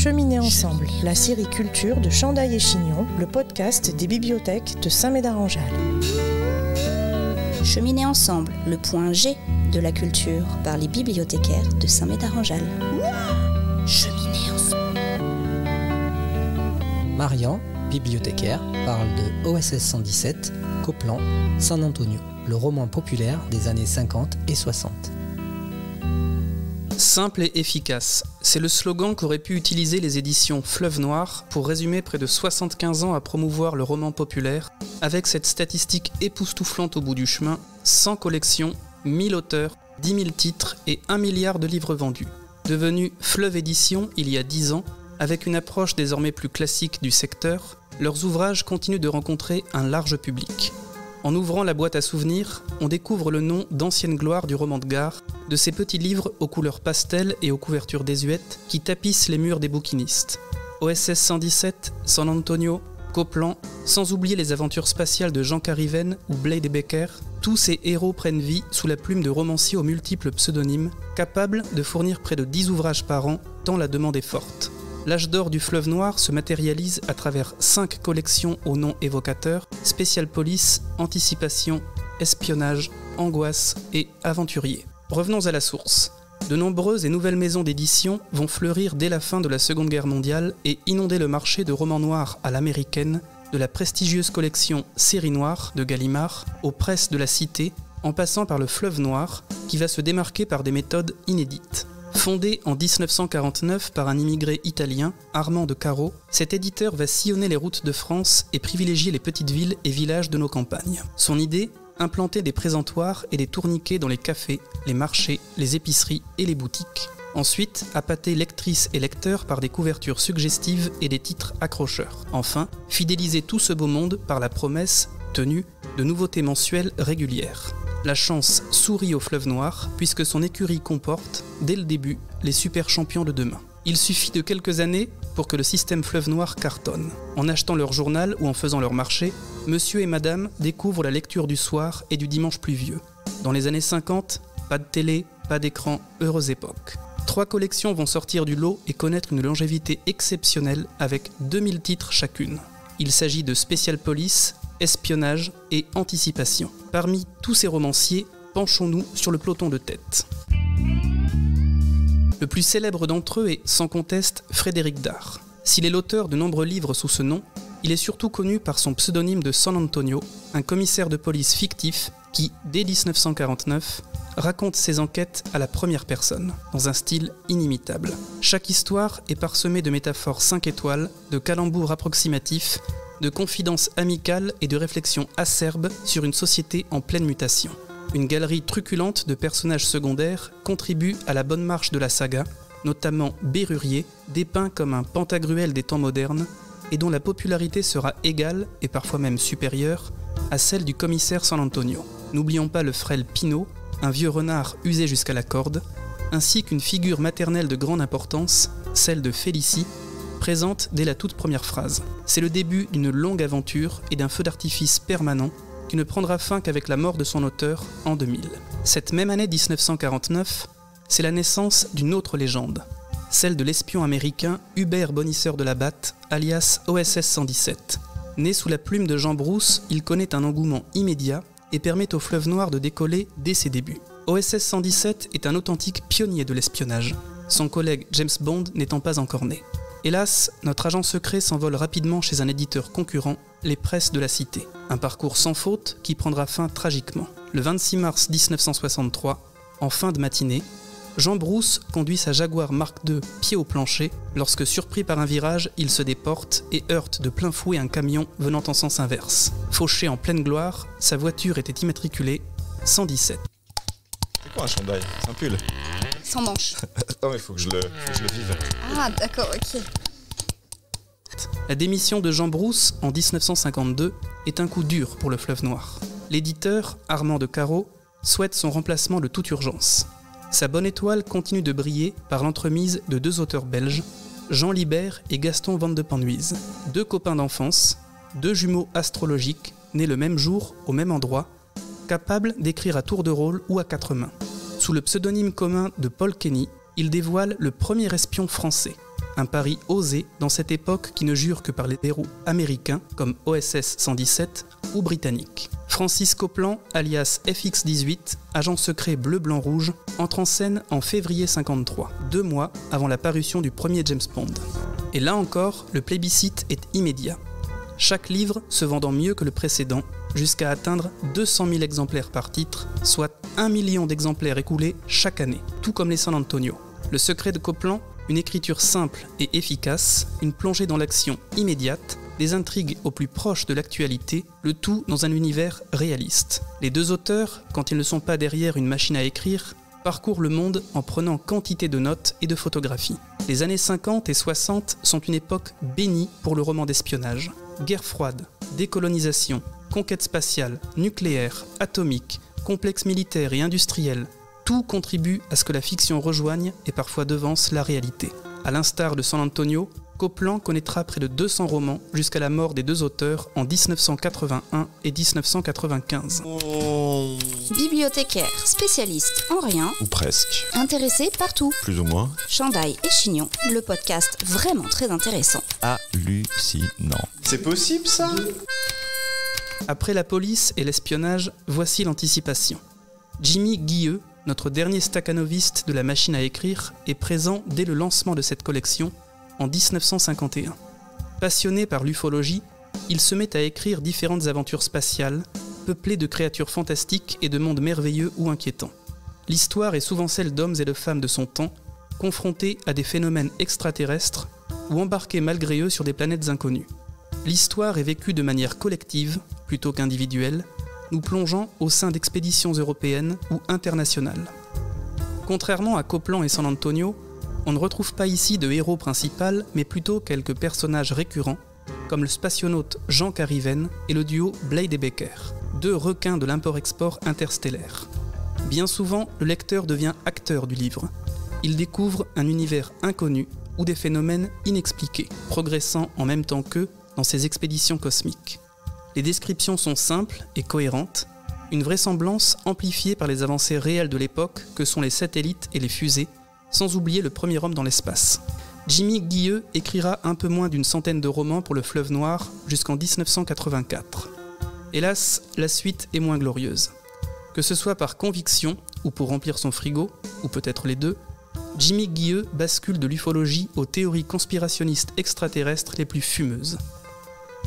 Cheminer ensemble, la série culture de Chandail et Chignon, le podcast des bibliothèques de Saint-Médard-en-Jalles. Cheminer ensemble, le point G de la culture par les bibliothécaires de Saint-Médard-en-Jalles. Cheminer ensemble. Marian, bibliothécaire, parle de OSS 117, Copland, San Antonio, le roman populaire des années 50 et 60. Simple et efficace, c'est le slogan qu'auraient pu utiliser les éditions Fleuve Noir pour résumer près de 75 ans à promouvoir le roman populaire, avec cette statistique époustouflante au bout du chemin, 100 collections, 1000 auteurs, 10 000 titres et 1 milliard de livres vendus. Devenu Fleuve Édition il y a 10 ans, avec une approche désormais plus classique du secteur, leurs ouvrages continuent de rencontrer un large public. En ouvrant la boîte à souvenirs, on découvre le nom d'ancienne gloire du roman de gare, de ces petits livres aux couleurs pastel et aux couvertures désuètes qui tapissent les murs des bouquinistes. OSS 117, San Antonio, Copland, sans oublier les aventures spatiales de Jean Cariven ou Blade et Becker, tous ces héros prennent vie sous la plume de romanciers aux multiples pseudonymes, capables de fournir près de 10 ouvrages par an, tant la demande est forte. L'âge d'or du Fleuve Noir se matérialise à travers 5 collections aux noms évocateurs, Spécial Police, Anticipation, Espionnage, Angoisse et Aventurier. Revenons à la source. De nombreuses et nouvelles maisons d'édition vont fleurir dès la fin de la Seconde Guerre mondiale et inonder le marché de romans noirs à l'américaine, de la prestigieuse collection Série Noire de Gallimard aux presses de la Cité, en passant par le Fleuve Noir, qui va se démarquer par des méthodes inédites. Fondé en 1949 par un immigré italien, Armand de Caro, cet éditeur va sillonner les routes de France et privilégier les petites villes et villages de nos campagnes. Son idée ? Implanter des présentoirs et des tourniquets dans les cafés, les marchés, les épiceries et les boutiques. Ensuite, appâter lectrices et lecteurs par des couvertures suggestives et des titres accrocheurs. Enfin, fidéliser tout ce beau monde par la promesse, tenue, de nouveautés mensuelles régulières. La chance sourit au Fleuve Noir, puisque son écurie comporte, dès le début, les super champions de demain. Il suffit de quelques années pour que le système Fleuve Noir cartonne. En achetant leur journal ou en faisant leur marché, monsieur et madame découvrent la lecture du soir et du dimanche pluvieux. Dans les années 50, pas de télé, pas d'écran, heureuse époque. 3 collections vont sortir du lot et connaître une longévité exceptionnelle avec 2000 titres chacune. Il s'agit de Spécial Police, Espionnage et Anticipation. Parmi tous ces romanciers, penchons-nous sur le peloton de tête. Le plus célèbre d'entre eux est, sans conteste, Frédéric Dard. S'il est l'auteur de nombreux livres sous ce nom, il est surtout connu par son pseudonyme de San Antonio, un commissaire de police fictif qui, dès 1949, raconte ses enquêtes à la première personne, dans un style inimitable. Chaque histoire est parsemée de métaphores 5 étoiles, de calembours approximatifs, de confidences amicales et de réflexions acerbes sur une société en pleine mutation. Une galerie truculente de personnages secondaires contribue à la bonne marche de la saga, notamment Bérurier, dépeint comme un Pantagruel des temps modernes, et dont la popularité sera égale, et parfois même supérieure, à celle du commissaire San Antonio. N'oublions pas le frêle Pinot, un vieux renard usé jusqu'à la corde, ainsi qu'une figure maternelle de grande importance, celle de Félicie, présente dès la toute première phrase. C'est le début d'une longue aventure et d'un feu d'artifice permanent qui ne prendra fin qu'avec la mort de son auteur en 2000. Cette même année 1949, c'est la naissance d'une autre légende, celle de l'espion américain Hubert Bonisseur de la Batte, alias OSS 117. Né sous la plume de Jean Brousse, il connaît un engouement immédiat et permet au Fleuve Noir de décoller dès ses débuts. OSS 117 est un authentique pionnier de l'espionnage, son collègue James Bond n'étant pas encore né. Hélas, notre agent secret s'envole rapidement chez un éditeur concurrent, les Presses de la Cité. Un parcours sans faute qui prendra fin tragiquement. Le 26 mars 1963, en fin de matinée, Jean Brousse conduit sa Jaguar Mark II pied au plancher lorsque, surpris par un virage, il se déporte et heurte de plein fouet un camion venant en sens inverse. Fauché en pleine gloire, sa voiture était immatriculée 117. C'est quoi un chandail? C'est un pull? Sans manche. Non mais faut que je le vive. Ah d'accord, ok. La démission de Jean Brousse en 1952 est un coup dur pour le Fleuve Noir. L'éditeur, Armand de Caro, souhaite son remplacement de toute urgence. Sa bonne étoile continue de briller par l'entremise de 2 auteurs belges, Jean Libert et Gaston Van de Panhuys. 2 copains d'enfance, 2 jumeaux astrologiques, nés le même jour, au même endroit, capables d'écrire à tour de rôle ou à 4 mains. Sous le pseudonyme commun de Paul Kenny, il dévoile le premier espion français, un pari osé dans cette époque qui ne jure que par les héros américains comme OSS 117 ou britanniques. Francis Copeland, alias FX-18, agent secret bleu-blanc-rouge, entre en scène en février 1953, 2 mois avant la parution du premier James Bond. Et là encore, le plébiscite est immédiat. Chaque livre se vendant mieux que le précédent, jusqu'à atteindre 200 000 exemplaires par titre, soit 1 million d'exemplaires écoulés chaque année, tout comme les San Antonio. Le secret de Copeland, une écriture simple et efficace, une plongée dans l'action immédiate, des intrigues au plus proche de l'actualité, le tout dans un univers réaliste. Les deux auteurs, quand ils ne sont pas derrière une machine à écrire, parcourent le monde en prenant quantité de notes et de photographies. Les années 50 et 60 sont une époque bénie pour le roman d'espionnage. Guerre froide, décolonisation, conquête spatiale, nucléaire, atomique, complexe militaire et industriel, tout contribue à ce que la fiction rejoigne et parfois devance la réalité. À l'instar de San Antonio, Copeland connaîtra près de 200 romans jusqu'à la mort des deux auteurs en 1981 et 1995. Bibliothécaire, spécialiste en rien, Ou presque. intéressé partout. Plus ou moins. Chandail et Chignon, le podcast vraiment très intéressant. Hallucinant. C'est possible ça? Après la police et l'espionnage, voici l'anticipation. Jimmy Guilleux, notre dernier staccanoviste de la machine à écrire, est présent dès le lancement de cette collection en 1951. Passionné par l'ufologie, il se met à écrire différentes aventures spatiales, peuplées de créatures fantastiques et de mondes merveilleux ou inquiétants. L'histoire est souvent celle d'hommes et de femmes de son temps, confrontés à des phénomènes extraterrestres ou embarqués malgré eux sur des planètes inconnues. L'histoire est vécue de manière collective, plutôt qu'individuelle, nous plongeant au sein d'expéditions européennes ou internationales. Contrairement à Copeland et San Antonio, on ne retrouve pas ici de héros principal, mais plutôt quelques personnages récurrents, comme le spationaute Jean Cariven et le duo Blade et Baker, deux requins de l'import-export interstellaire. Bien souvent, le lecteur devient acteur du livre. Il découvre un univers inconnu ou des phénomènes inexpliqués, progressant en même temps qu'eux dans ces expéditions cosmiques. Les descriptions sont simples et cohérentes, une vraisemblance amplifiée par les avancées réelles de l'époque que sont les satellites et les fusées, sans oublier le premier homme dans l'espace. Jimmy Guilleux écrira un peu moins d'une centaine de romans pour le Fleuve Noir jusqu'en 1984. Hélas, la suite est moins glorieuse. Que ce soit par conviction ou pour remplir son frigo, ou peut-être les deux, Jimmy Guilleux bascule de l'ufologie aux théories conspirationnistes extraterrestres les plus fumeuses.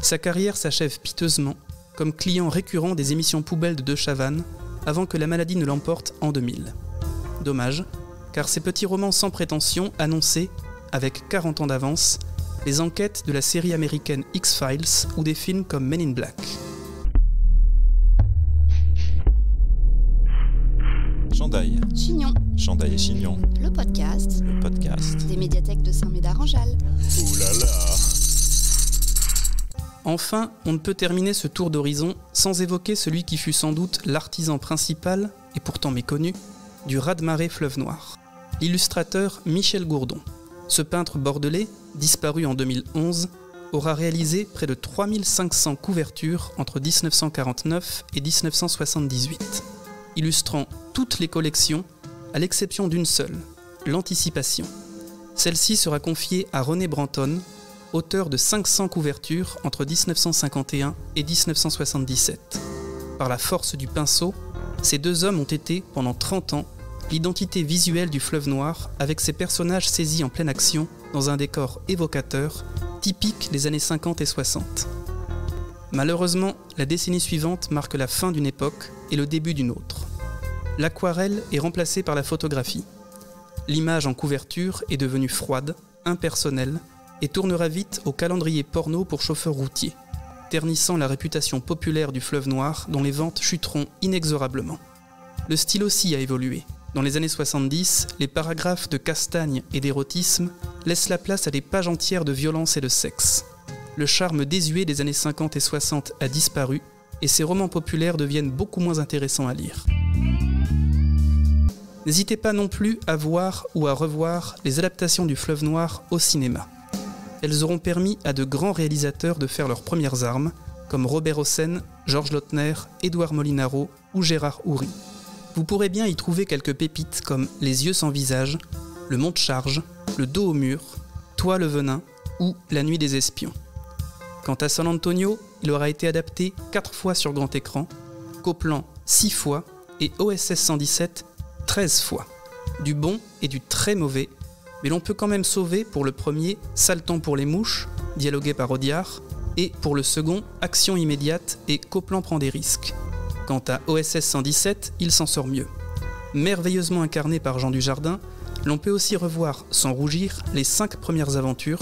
Sa carrière s'achève piteusement, comme client récurrent des émissions poubelles de De Chavannes, avant que la maladie ne l'emporte en 2000. Dommage, car ces petits romans sans prétention annonçaient, avec 40 ans d'avance, les enquêtes de la série américaine X-Files ou des films comme Men in Black. Chandail. Chignon, Chandail et Chignon. le podcast Le podcast. des médiathèques de Saint-Médard-en-Jalles. Ouh là là. Enfin, on ne peut terminer ce tour d'horizon sans évoquer celui qui fut sans doute l'artisan principal, et pourtant méconnu, du raz-de-marée Fleuve Noir. L'illustrateur Michel Gourdon. Ce peintre bordelais, disparu en 2011, aura réalisé près de 3500 couvertures entre 1949 et 1978, illustrant toutes les collections, à l'exception d'une seule, l'Anticipation. Celle-ci sera confiée à René Branton, auteur de 500 couvertures entre 1951 et 1977. Par la force du pinceau, ces deux hommes ont été, pendant 30 ans, l'identité visuelle du Fleuve Noir, avec ses personnages saisis en pleine action dans un décor évocateur, typique des années 50 et 60. Malheureusement, la décennie suivante marque la fin d'une époque et le début d'une autre. L'aquarelle est remplacée par la photographie. L'image en couverture est devenue froide, impersonnelle, et tournera vite au calendrier porno pour chauffeurs routiers, ternissant la réputation populaire du Fleuve Noir dont les ventes chuteront inexorablement. Le style aussi a évolué. Dans les années 70, les paragraphes de castagne et d'érotisme laissent la place à des pages entières de violence et de sexe. Le charme désuet des années 50 et 60 a disparu, et ces romans populaires deviennent beaucoup moins intéressants à lire. N'hésitez pas non plus à voir ou à revoir les adaptations du Fleuve Noir au cinéma. Elles auront permis à de grands réalisateurs de faire leurs premières armes, comme Robert Hossein, Georges Lautner, Édouard Molinaro ou Gérard Houry. Vous pourrez bien y trouver quelques pépites comme Les yeux sans visage, Le Monte-Charge, Le dos au mur, Toi le venin ou La nuit des espions. Quant à San Antonio, il aura été adapté 4 fois sur grand écran, Copland 6 fois et OSS 117 13 fois. Du bon et du très mauvais, mais l'on peut quand même sauver pour le premier Sale temps pour les mouches, dialogué par Audiard, et pour le second Action immédiate et Copland prend des risques. Quant à OSS 117, il s'en sort mieux. Merveilleusement incarné par Jean Dujardin, l'on peut aussi revoir sans rougir les 5 premières aventures,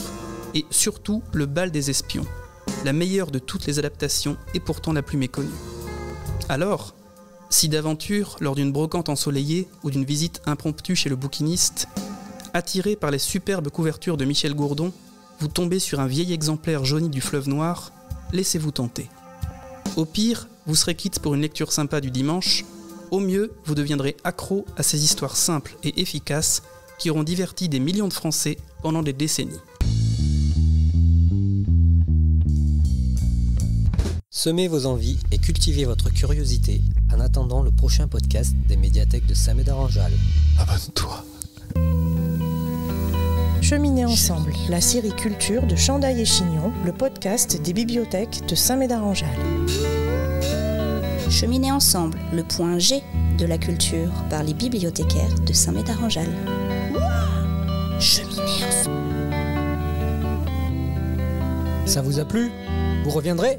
et surtout Le bal des espions, la meilleure de toutes les adaptations et pourtant la plus méconnue. Alors, si d'aventure, lors d'une brocante ensoleillée ou d'une visite impromptue chez le bouquiniste, attiré par les superbes couvertures de Michel Gourdon, vous tombez sur un vieil exemplaire jauni du Fleuve Noir, laissez-vous tenter. Au pire, vous serez quitte pour une lecture sympa du dimanche, au mieux, vous deviendrez accro à ces histoires simples et efficaces qui auront diverti des millions de Français pendant des décennies. Semez vos envies et cultivez votre curiosité en attendant le prochain podcast des médiathèques de Saint-Médard-en-Jalles. Abonne-toi. Cheminer ensemble, la série culture de Chandaille et Chignon, le podcast des bibliothèques de Saint-Médard-en-Jalles. Cheminer ensemble, le point G de la culture par les bibliothécaires de Saint-Médard-en-Jalles. Cheminer ensemble. Ça vous a plu ? Vous reviendrez ?